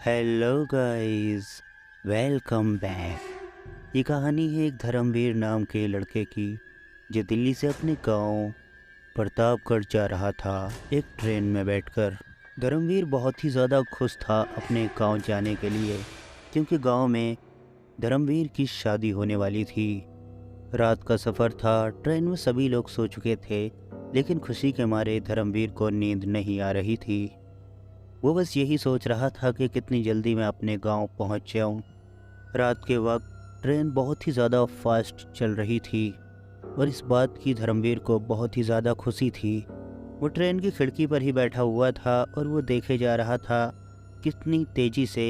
Hello guys, welcome back. ये कहानी है एक धर्मवीर नाम के लड़के की जो दिल्ली से अपने गांव प्रतापगढ़ जा रहा था एक ट्रेन में बैठकर। धर्मवीर बहुत ही ज़्यादा खुश था अपने गांव जाने के लिए, क्योंकि गांव में धर्मवीर की शादी होने वाली थी। रात का सफ़र था, ट्रेन में सभी लोग सो चुके थे, लेकिन खुशी के मारे धर्मवीर को नींद नहीं आ रही थी। वो बस यही सोच रहा था कि कितनी जल्दी मैं अपने गांव पहुंच जाऊं। रात के वक्त ट्रेन बहुत ही ज़्यादा फास्ट चल रही थी और इस बात की धर्मवीर को बहुत ही ज़्यादा खुशी थी। वो ट्रेन की खिड़की पर ही बैठा हुआ था और वो देखे जा रहा था कितनी तेज़ी से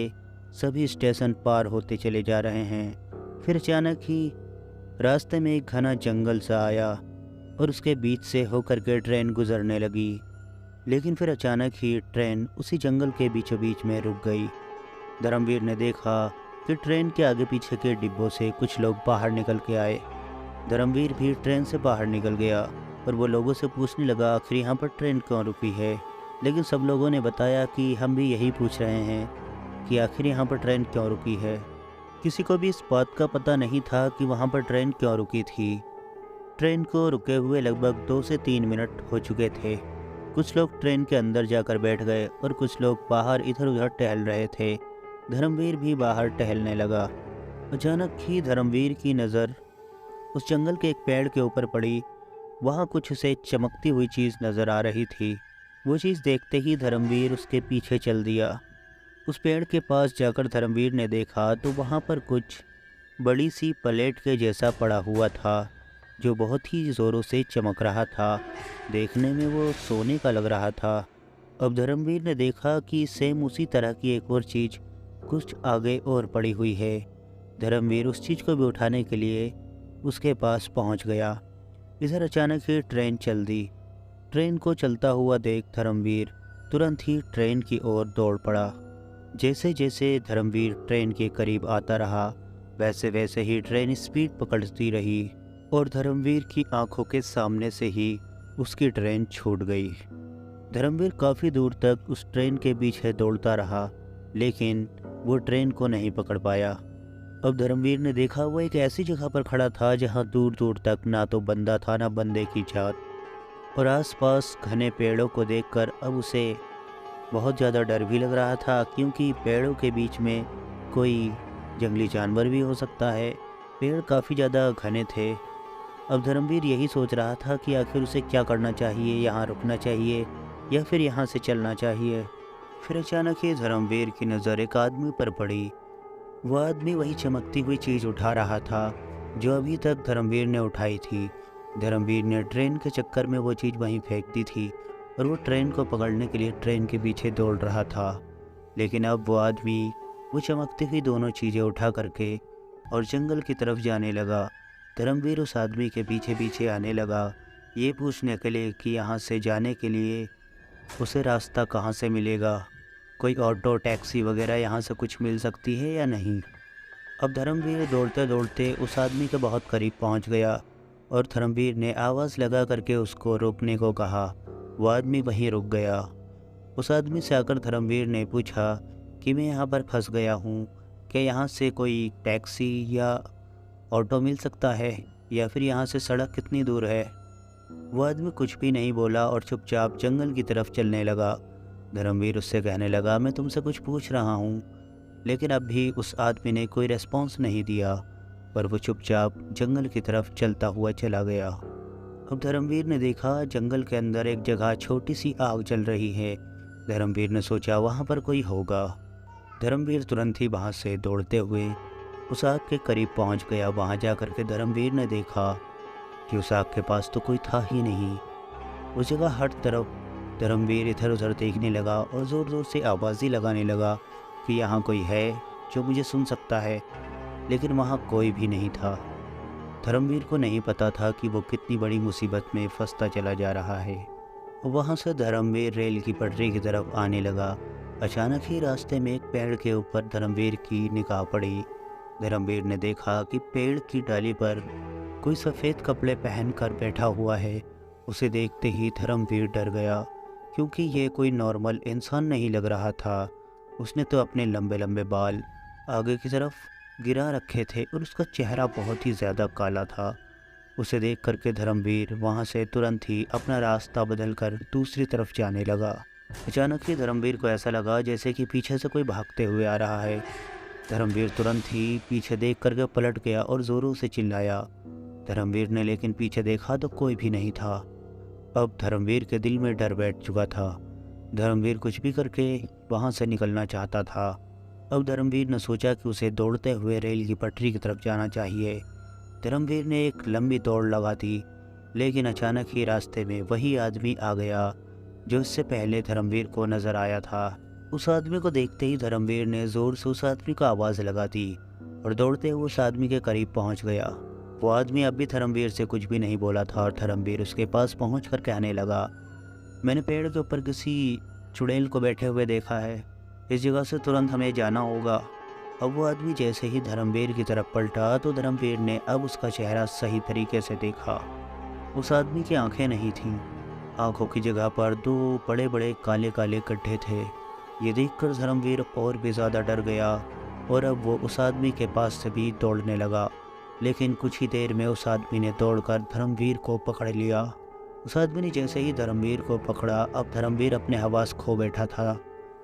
सभी स्टेशन पार होते चले जा रहे हैं। फिर अचानक ही रास्ते में एक घना जंगल सा आया और उसके बीच से होकर के ट्रेन गुजरने लगी। लेकिन फिर अचानक ही ट्रेन उसी जंगल के बीचों बीच में रुक गई। धर्मवीर ने देखा कि ट्रेन के आगे पीछे के डिब्बों से कुछ लोग बाहर निकल के आए। धर्मवीर भी ट्रेन से बाहर निकल गया और वो लोगों से पूछने लगा आखिर यहाँ पर ट्रेन क्यों रुकी है। लेकिन सब लोगों ने बताया कि हम भी यही पूछ रहे हैं कि आखिर यहाँ पर ट्रेन क्यों रुकी है। किसी को भी इस बात का पता नहीं था कि वहाँ पर ट्रेन क्यों रुकी थी। ट्रेन को रुके हुए लगभग 2 से 3 मिनट हो चुके थे। कुछ लोग ट्रेन के अंदर जाकर बैठ गए और कुछ लोग बाहर इधर उधर टहल रहे थे। धर्मवीर भी बाहर टहलने लगा। अचानक ही धर्मवीर की नज़र उस जंगल के एक पेड़ के ऊपर पड़ी। वहाँ कुछ उसे चमकती हुई चीज़ नज़र आ रही थी। वो चीज़ देखते ही धर्मवीर उसके पीछे चल दिया। उस पेड़ के पास जाकर धर्मवीर ने देखा तो वहाँ पर कुछ बड़ी सी प्लेट के जैसा पड़ा हुआ था, जो बहुत ही ज़ोरों से चमक रहा था। देखने में वो सोने का लग रहा था। अब धर्मवीर ने देखा कि सेम उसी तरह की एक और चीज़ कुछ आगे और पड़ी हुई है। धर्मवीर उस चीज़ को भी उठाने के लिए उसके पास पहुंच गया। इधर अचानक ही ट्रेन चल दी। ट्रेन को चलता हुआ देख धर्मवीर तुरंत ही ट्रेन की ओर दौड़ पड़ा। जैसे जैसे धर्मवीर ट्रेन के करीब आता रहा, वैसे वैसे ही ट्रेन स्पीड पकड़ती रही और धर्मवीर की आंखों के सामने से ही उसकी ट्रेन छूट गई। धर्मवीर काफ़ी दूर तक उस ट्रेन के पीछे दौड़ता रहा, लेकिन वो ट्रेन को नहीं पकड़ पाया। अब धर्मवीर ने देखा वो एक ऐसी जगह पर खड़ा था जहां दूर दूर तक ना तो बंदा था ना बंदे की जात, और आसपास घने पेड़ों को देखकर अब उसे बहुत ज़्यादा डर भी लग रहा था, क्योंकि पेड़ों के बीच में कोई जंगली जानवर भी हो सकता है। पेड़ काफ़ी ज़्यादा घने थे। अब धर्मवीर यही सोच रहा था कि आखिर उसे क्या करना चाहिए, यहाँ रुकना चाहिए या फिर यहाँ से चलना चाहिए। फिर अचानक ही धर्मवीर की नज़र एक आदमी पर पड़ी। वह आदमी वही चमकती हुई चीज़ उठा रहा था जो अभी तक धर्मवीर ने उठाई थी। धर्मवीर ने ट्रेन के चक्कर में वो चीज़ वहीं फेंक दी थी और वो ट्रेन को पकड़ने के लिए ट्रेन के पीछे दौड़ रहा था। लेकिन अब वो आदमी वो चमकती हुई दोनों चीज़ें उठा करके और जंगल की तरफ जाने लगा। धर्मवीर उस आदमी के पीछे पीछे आने लगा, ये पूछने के लिए कि यहाँ से जाने के लिए उसे रास्ता कहाँ से मिलेगा, कोई ऑटो टैक्सी वगैरह यहाँ से कुछ मिल सकती है या नहीं। अब धर्मवीर दौड़ते दौड़ते उस आदमी के बहुत करीब पहुँच गया और धर्मवीर ने आवाज़ लगा करके उसको रुकने को कहा। वो आदमी वहीं रुक गया। उस आदमी से आकर धर्मवीर ने पूछा कि मैं यहाँ पर फंस गया हूँ, क्या यहाँ से कोई टैक्सी या ऑटो मिल सकता है, या फिर यहाँ से सड़क कितनी दूर है। वो आदमी कुछ भी नहीं बोला और चुपचाप जंगल की तरफ चलने लगा। धर्मवीर उससे कहने लगा मैं तुमसे कुछ पूछ रहा हूँ, लेकिन अब भी उस आदमी ने कोई रेस्पॉन्स नहीं दिया, पर वो चुपचाप जंगल की तरफ चलता हुआ चला गया। अब धर्मवीर ने देखा जंगल के अंदर एक जगह छोटी सी आग जल रही है। धर्मवीर ने सोचा वहाँ पर कोई होगा। धर्मवीर तुरंत ही वहाँ से दौड़ते हुए उस आग के करीब पहुँच गया। वहाँ जाकर के धर्मवीर ने देखा कि उस आग के पास तो कोई था ही नहीं। उस जगह हर तरफ धर्मवीर इधर उधर देखने लगा और ज़ोर ज़ोर से आवाज़ें लगाने लगा कि यहाँ कोई है जो मुझे सुन सकता है, लेकिन वहाँ कोई भी नहीं था। धर्मवीर को नहीं पता था कि वो कितनी बड़ी मुसीबत में फंसता चला जा रहा है। वहाँ से धर्मवीर रेल की पटरी की तरफ आने लगा। अचानक ही रास्ते में एक पेड़ के ऊपर धर्मवीर की निगाह पड़ी। धर्मवीर ने देखा कि पेड़ की डाली पर कोई सफ़ेद कपड़े पहनकर बैठा हुआ है। उसे देखते ही धर्मवीर डर गया, क्योंकि ये कोई नॉर्मल इंसान नहीं लग रहा था। उसने तो अपने लंबे लंबे बाल आगे की तरफ गिरा रखे थे और उसका चेहरा बहुत ही ज़्यादा काला था। उसे देख करके धर्मवीर वहाँ से तुरंत ही अपना रास्ता बदलकर दूसरी तरफ जाने लगा। अचानक ही धर्मवीर को ऐसा लगा जैसे कि पीछे से कोई भागते हुए आ रहा है। धर्मवीर तुरंत ही पीछे देख करके पलट गया और ज़ोरों से चिल्लाया। धर्मवीर ने लेकिन पीछे देखा तो कोई भी नहीं था। अब धर्मवीर के दिल में डर बैठ चुका था। धर्मवीर कुछ भी करके वहाँ से निकलना चाहता था। अब धर्मवीर ने सोचा कि उसे दौड़ते हुए रेल की पटरी की तरफ जाना चाहिए। धर्मवीर ने एक लंबी दौड़ लगा दी, लेकिन अचानक ही रास्ते में वही आदमी आ गया जो इससे पहले धर्मवीर को नज़र आया था। उस आदमी को देखते ही धर्मवीर ने ज़ोर से उस आदमी को आवाज़ लगा दी और दौड़ते हुए उस आदमी के करीब पहुंच गया। वो आदमी अब भी धर्मवीर से कुछ भी नहीं बोला था और धर्मवीर उसके पास पहुंच कर कहने लगा, मैंने पेड़ के ऊपर किसी चुड़ैल को बैठे हुए देखा है, इस जगह से तुरंत हमें जाना होगा। अब वो आदमी जैसे ही धर्मवीर की तरफ पलटा तो धर्मवीर ने अब उसका चेहरा सही तरीके से देखा। उस आदमी की आंखें नहीं थीं, आंखों की जगह पर दो बड़े बड़े काले काले गड्ढे थे। ये देखकर धर्मवीर और भी ज़्यादा डर गया और अब वो उस आदमी के पास से भी दौड़ने लगा। लेकिन कुछ ही देर में उस आदमी ने दौड़कर धर्मवीर को पकड़ लिया। उस आदमी ने जैसे ही धर्मवीर को पकड़ा, अब धर्मवीर अपने हवास खो बैठा था।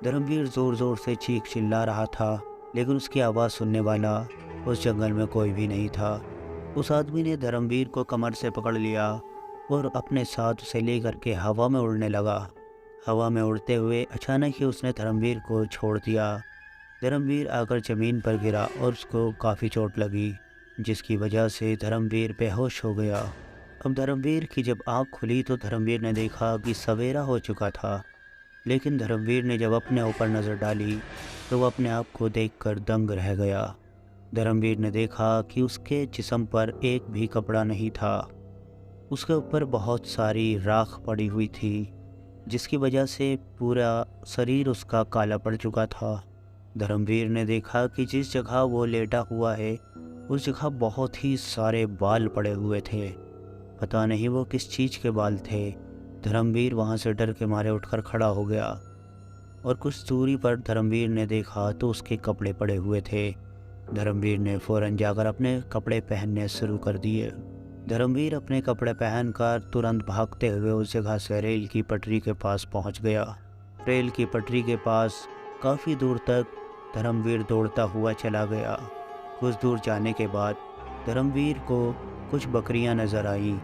धर्मवीर ज़ोर ज़ोर से चीख चिल्ला रहा था, लेकिन उसकी आवाज़ सुनने वाला उस जंगल में कोई भी नहीं था। उस आदमी ने धर्मवीर को कमर से पकड़ लिया और अपने साथ उसे ले करके हवा में उड़ने लगा। हवा में उड़ते हुए अचानक ही उसने धर्मवीर को छोड़ दिया। धर्मवीर आकर ज़मीन पर गिरा और उसको काफ़ी चोट लगी, जिसकी वजह से धर्मवीर बेहोश हो गया। अब धर्मवीर की जब आँख खुली तो धर्मवीर ने देखा कि सवेरा हो चुका था। लेकिन धर्मवीर ने जब अपने ऊपर नज़र डाली तो वह अपने आप को देखकर दंग रह गया। धर्मवीर ने देखा कि उसके जिस्म पर एक भी कपड़ा नहीं था। उसके ऊपर बहुत सारी राख पड़ी हुई थी, जिसकी वजह से पूरा शरीर उसका काला पड़ चुका था। धर्मवीर ने देखा कि जिस जगह वो लेटा हुआ है उस जगह बहुत ही सारे बाल पड़े हुए थे। पता नहीं वो किस चीज़ के बाल थे। धर्मवीर वहाँ से डर के मारे उठकर खड़ा हो गया और कुछ दूरी पर धर्मवीर ने देखा तो उसके कपड़े पड़े हुए थे। धर्मवीर ने फ़ौरन जाकर अपने कपड़े पहनने शुरू कर दिए। धर्मवीर अपने कपड़े पहनकर तुरंत भागते हुए उस जगह से रेल की पटरी के पास पहुँच गया। रेल की पटरी के पास काफ़ी दूर तक धर्मवीर दौड़ता हुआ चला गया। कुछ दूर जाने के बाद धर्मवीर को कुछ बकरियां नज़र आईं।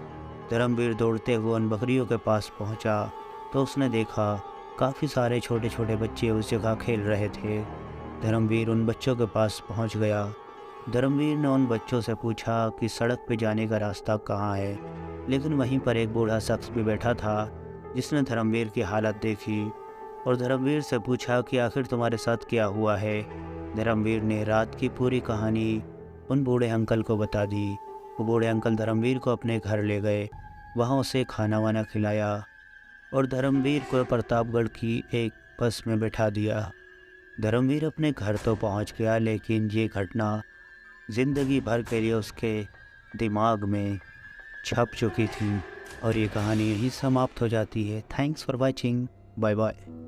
धर्मवीर दौड़ते हुए उन बकरियों के पास पहुंचा तो उसने देखा काफ़ी सारे छोटे छोटे बच्चे उस जगह खेल रहे थे। धर्मवीर उन बच्चों के पास पहुंच गया। धर्मवीर ने उन बच्चों से पूछा कि सड़क पे जाने का रास्ता कहाँ है, लेकिन वहीं पर एक बूढ़ा शख्स भी बैठा था जिसने धर्मवीर की हालत देखी और धर्मवीर से पूछा कि आखिर तुम्हारे साथ क्या हुआ है। धर्मवीर ने रात की पूरी कहानी उन बूढ़े अंकल को बता दी। वो बूढ़े अंकल धर्मवीर को अपने घर ले गए, वहाँ उसे खाना वाना खिलाया और धर्मवीर को प्रतापगढ़ की एक बस में बैठा दिया। धर्मवीर अपने घर तो पहुँच गया, लेकिन ये घटना ज़िंदगी भर के लिए उसके दिमाग में छप चुकी थी और ये कहानी यहीं समाप्त हो जाती है। Thanks for watching. Bye bye.